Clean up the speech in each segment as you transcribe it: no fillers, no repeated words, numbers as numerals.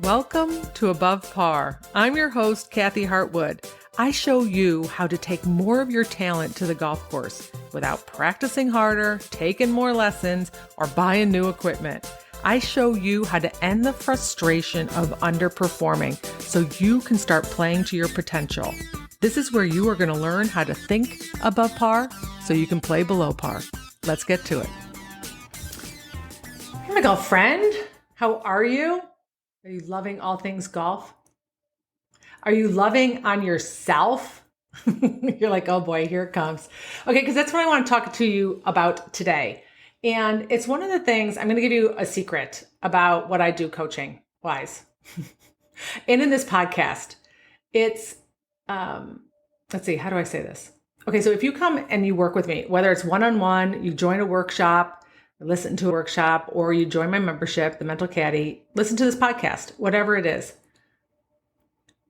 Welcome to Above Par. I'm your host, Kathy Hartwood. I show you how to take more of your talent to the golf course without practicing harder, taking more lessons, or buying new equipment. I show you how to end the frustration of underperforming so you can start playing to your potential. This is where you are going to learn how to think above par so you can play below par. Let's get to it. Hey, my golf friend. How are you? Are you loving all things golf? Are you loving on yourself? You're like, oh boy, here it comes. Okay, because that's what I want to talk to you about today. And it's one of the things, I'm going to give you a secret about what I do coaching wise. And in this podcast, it's, let's see, how do I say this? Okay, so if you come and you work with me, whether it's one-on-one, you join a workshop, listen to a workshop, or you join my membership, the Mental Caddy, listen to this podcast, whatever it is.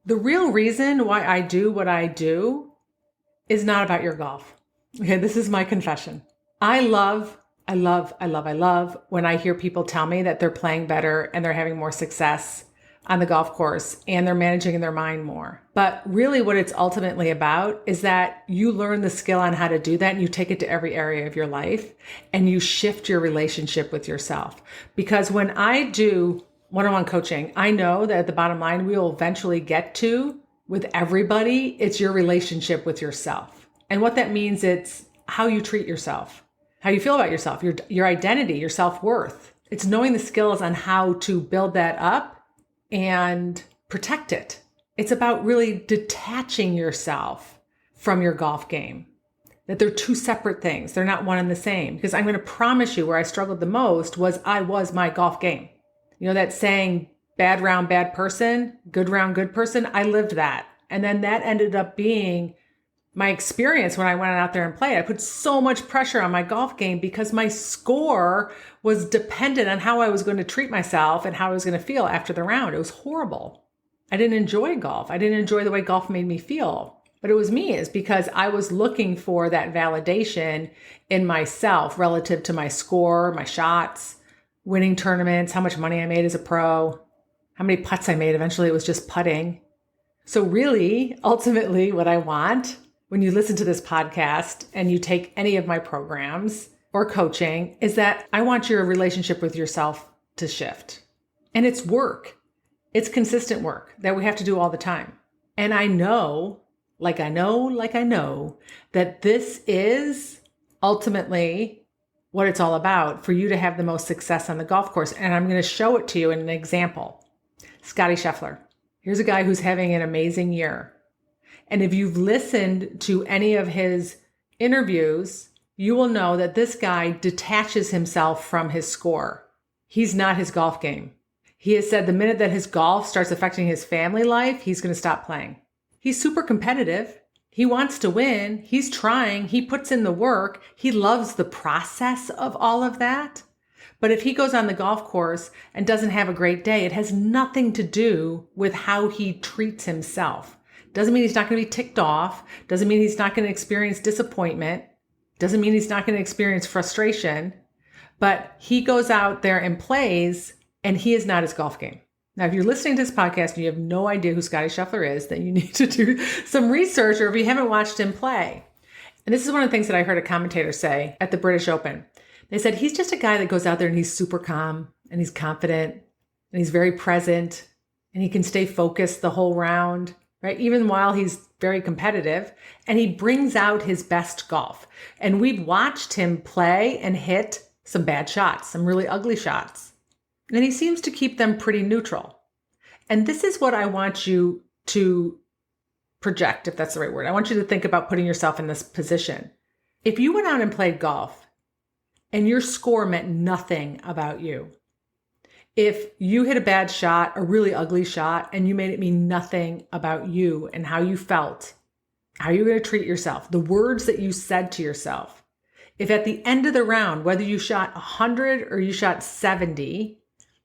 The real reason why I do what I do is not about your golf. Okay, this is my confession. I love when I hear people tell me that they're playing better and they're having more success on the golf course and they're managing their mind more. But really what it's ultimately about is that you learn the skill on how to do that and you take it to every area of your life and you shift your relationship with yourself. Because when I do one-on-one coaching, I know that at the bottom line, we will eventually get to, with everybody, it's your relationship with yourself. And what that means, it's how you treat yourself, how you feel about yourself, your identity, your self-worth. It's knowing the skills on how to build that up and protect it. It's about really detaching yourself from your golf game, that they're two separate things. They're not one and the same. Because I'm going to promise you where I struggled the most was my golf game. You know that saying, bad round, bad person, good round, good person? I lived that. And then that ended up being my experience when I went out there and played. I put so much pressure on my golf game because my score was dependent on how I was going to treat myself and how I was going to feel after the round. It was horrible. I didn't enjoy golf. I didn't enjoy the way golf made me feel. But it was me. It's because I was looking for that validation in myself relative to my score, my shots, winning tournaments, how much money I made as a pro, how many putts I made. Eventually it was just putting. So really, ultimately what I want when you listen to this podcast and you take any of my programs or coaching is that I want your relationship with yourself to shift. And it's work. It's consistent work that we have to do all the time. And I know that this is ultimately what it's all about for you to have the most success on the golf course. And I'm going to show it to you in an example. Scotty Scheffler. Here's a guy who's having an amazing year. And if you've listened to any of his interviews, you will know that this guy detaches himself from his score. He's not his golf game. He has said the minute that his golf starts affecting his family life, he's going to stop playing. He's super competitive. He wants to win. He's trying. He puts in the work. He loves the process of all of that. But if he goes on the golf course and doesn't have a great day, it has nothing to do with how he treats himself. Doesn't mean he's not going to be ticked off. Doesn't mean he's not going to experience disappointment. Doesn't mean he's not going to experience frustration. But he goes out there and plays, and he is not his golf game. Now, if you're listening to this podcast and you have no idea who Scotty Scheffler is, then you need to do some research, or if you haven't watched him play. And this is one of the things that I heard a commentator say at the British Open. They said, he's just a guy that goes out there and he's super calm and he's confident and he's very present and he can stay focused the whole round. Right? Even while he's very competitive, and he brings out his best golf. And we've watched him play and hit some bad shots, some really ugly shots. And he seems to keep them pretty neutral. And this is what I want you to project, if that's the right word. I want you to think about putting yourself in this position. If you went out and played golf and your score meant nothing about you, if you hit a bad shot, a really ugly shot, and you made it mean nothing about you and how you felt, how you're going to treat yourself, the words that you said to yourself, if at the end of the round, whether you shot 100 or you shot 70,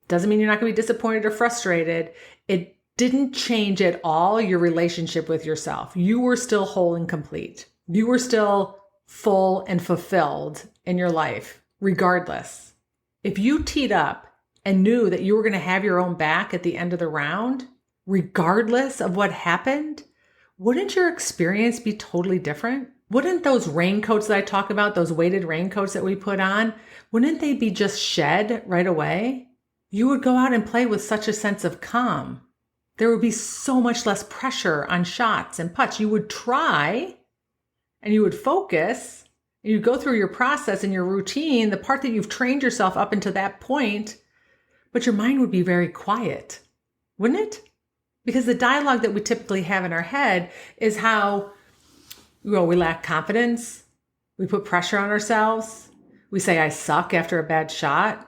doesn't mean you're not going to be disappointed or frustrated. It didn't change at all your relationship with yourself. You were still whole and complete. You were still full and fulfilled in your life, regardless. If you teed up and knew that you were going to have your own back at the end of the round, regardless of what happened, wouldn't your experience be totally different? Wouldn't those raincoats that I talk about, those weighted raincoats that we put on, wouldn't they be just shed right away? You would go out and play with such a sense of calm. There would be so much less pressure on shots and putts. You would try and you would focus. You go through your process and your routine, the part that you've trained yourself up until that point, but your mind would be very quiet, wouldn't it? Because the dialogue that we typically have in our head is how, we lack confidence. We put pressure on ourselves. We say, I suck after a bad shot.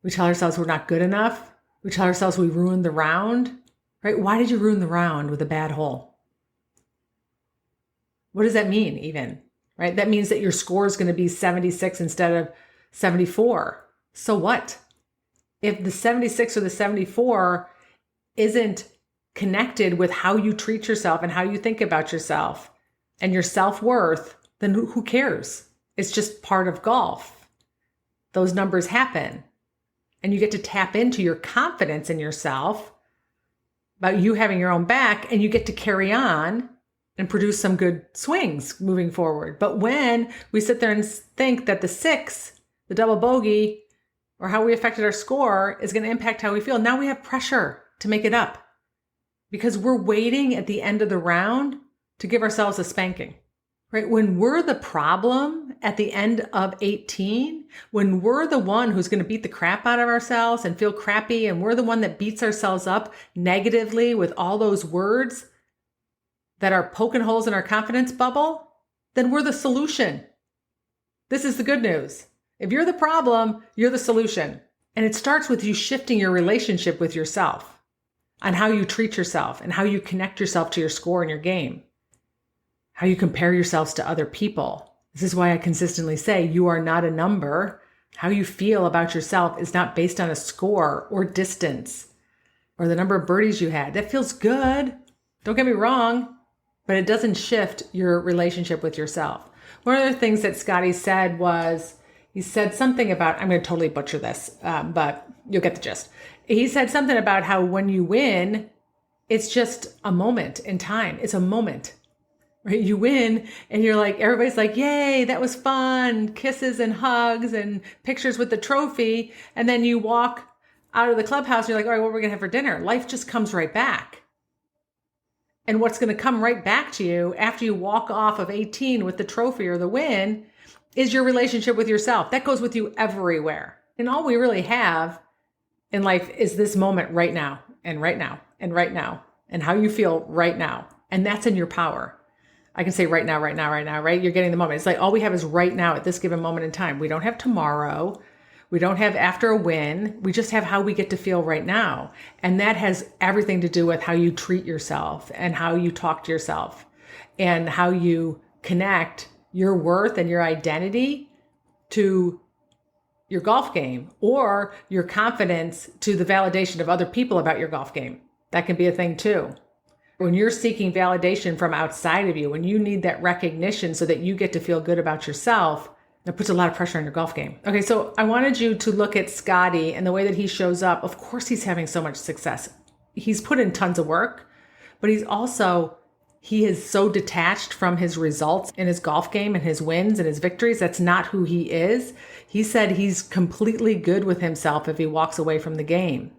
We tell ourselves we're not good enough. We tell ourselves we ruined the round, right? Why did you ruin the round with a bad hole? What does that mean even, right? That means that your score is going to be 76 instead of 74. So what? If the 76 or the 74 isn't connected with how you treat yourself and how you think about yourself and your self-worth, then who cares? It's just part of golf. Those numbers happen. And you get to tap into your confidence in yourself about you having your own back, and you get to carry on and produce some good swings moving forward. But when we sit there and think that the 6, the double bogey, or how we affected our score is going to impact how we feel, now we have pressure to make it up because we're waiting at the end of the round to give ourselves a spanking, right? When we're the problem at the end of 18, when we're the one who's going to beat the crap out of ourselves and feel crappy, and we're the one that beats ourselves up negatively with all those words that are poking holes in our confidence bubble, then we're the solution. This is the good news. If you're the problem, you're the solution. And it starts with you shifting your relationship with yourself on how you treat yourself and how you connect yourself to your score and your game, how you compare yourselves to other people. This is why I consistently say you are not a number. How you feel about yourself is not based on a score or distance or the number of birdies you had. That feels good. Don't get me wrong, but it doesn't shift your relationship with yourself. One of the things that Scotty said was, he said something about, I'm going to totally butcher this, but you'll get the gist. He said something about how when you win, it's just a moment in time. It's a moment, right? You win and you're like, everybody's like, yay, that was fun. Kisses and hugs and pictures with the trophy. And then you walk out of the clubhouse and you're like, all right, what are we going to have for dinner? Life just comes right back. And what's going to come right back to you after you walk off of 18 with the trophy or the win is your relationship with yourself. That goes with you everywhere. And all we really have in life is this moment right now, and right now, and right now, and how you feel right now. And that's in your power. I can say right now, right now, right now, right? You're getting the moment. It's like all we have is right now at this given moment in time. We don't have tomorrow. We don't have after a win. We just have how we get to feel right now. And that has everything to do with how you treat yourself and how you talk to yourself and how you connect your worth and your identity to your golf game, or your confidence to the validation of other people about your golf game. That can be a thing too. When you're seeking validation from outside of you, when you need that recognition so that you get to feel good about yourself, that puts a lot of pressure on your golf game. Okay, so I wanted you to look at Scotty and the way that he shows up. Of course, he's having so much success. He's put in tons of work, but he is so detached from his results in his golf game and his wins and his victories. That's not who he is. He said he's completely good with himself if he walks away from the game.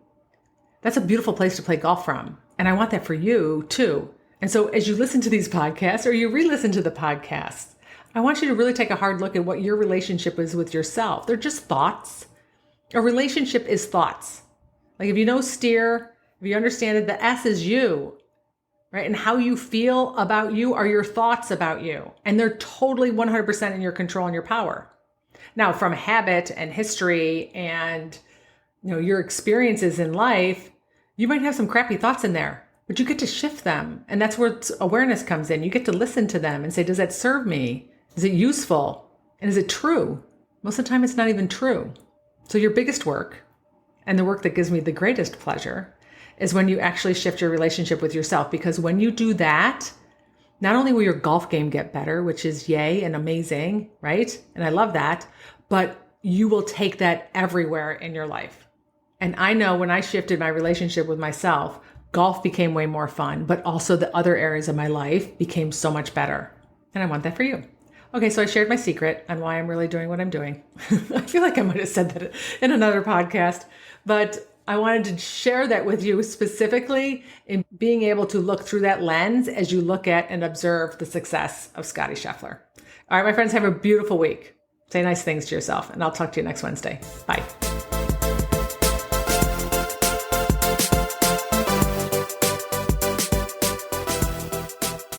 That's a beautiful place to play golf from. And I want that for you too. And so as you listen to these podcasts or you re-listen to the podcasts, I want you to really take a hard look at what your relationship is with yourself. They're just thoughts. A relationship is thoughts. Like if you know steer, if you understand it, the S is you. Right? And how you feel about you are your thoughts about you. And they're totally 100% in your control and your power. Now, from habit and history and your experiences in life, you might have some crappy thoughts in there, but you get to shift them. And that's where awareness comes in. You get to listen to them and say, does that serve me? Is it useful? And is it true? Most of the time, it's not even true. So your biggest work, and the work that gives me the greatest pleasure, is when you actually shift your relationship with yourself. Because when you do that, not only will your golf game get better, which is yay and amazing, right? And I love that, but you will take that everywhere in your life. And I know when I shifted my relationship with myself, golf became way more fun, but also the other areas of my life became so much better. And I want that for you. Okay, so I shared my secret on why I'm really doing what I'm doing. I feel like I might have said that in another podcast, but I wanted to share that with you specifically in being able to look through that lens as you look at and observe the success of Scotty Scheffler. All right, my friends, have a beautiful week. Say nice things to yourself, and I'll talk to you next Wednesday. Bye.